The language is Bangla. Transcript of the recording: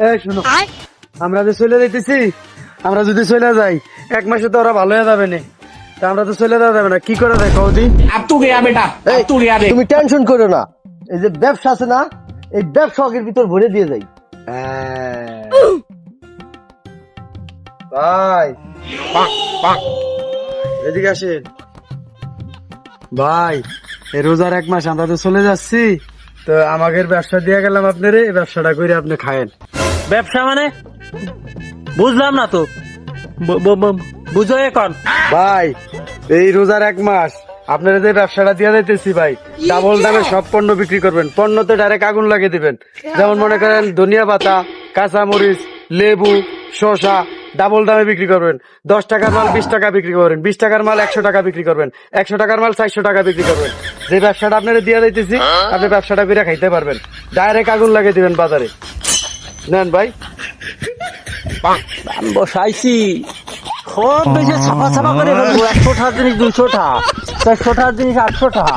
এই শুনো, আমরা যে চলে যাইতেছি, আমরা যদি চলে যাই 1 মাসে তো ওরা ভালো হয়ে যাবে না। তা আমরা তো চলে যাওয়া যাবে না, কি করে দেয় কৌদি? अब तू गया बेटा, अब तू गया देख। তুমি টেনশন করো না, এই যে ব্যবসা আছে না, এই ব্যবসাকের ভিতর ভরে দিয়ে যাই। ভাই এদিকে আসেন ভাই। এই রোজার 1 মাস আমরা তো চলে যাচ্ছি, তো আমাদের ব্যবসা দিয়ে গেলাম আপনার, এই ব্যবসাটা করে আপনি খায়েন। ব্যবসা মানে বুঝলাম না তো, বুঝো এখন। ভাই এই রোজার 1 মাস আপনারা যে ব্যবসাটা দিয়ে যাইতেছি ভাই, ডাবল দামে সব পণ্য বিক্রি করবেন। পণ্যতে ডাইরেক্ট আগুন লাগিয়ে দিবেন। যেমন মনে করেন ধনিয়া পাতা, কাঁচামরিচ, লেবু, শসা ডাবল দামে বিক্রি করবেন। 10 টাকার মাল 20 টাকা বিক্রি করবেন, 20 টাকার মাল 100 টাকা বিক্রি করবেন, 100 টাকার মাল 400 টাকা বিক্রি করবেন। যে ব্যবসাটা আপনারা দিয়ে যাইতেছি, আপনি ব্যবসাটা করে খাইতে পারবেন। ডাইরেক্ট আগুন লাগিয়ে দিবেন বাজারে। নেন ভাই। দাম বসাইছি খুব বেশি ছাপা ছাপা করে বলবো। 100 টাকার জিনিস 200 টাকা, 400 টাকার জিনিস 800 টাকা।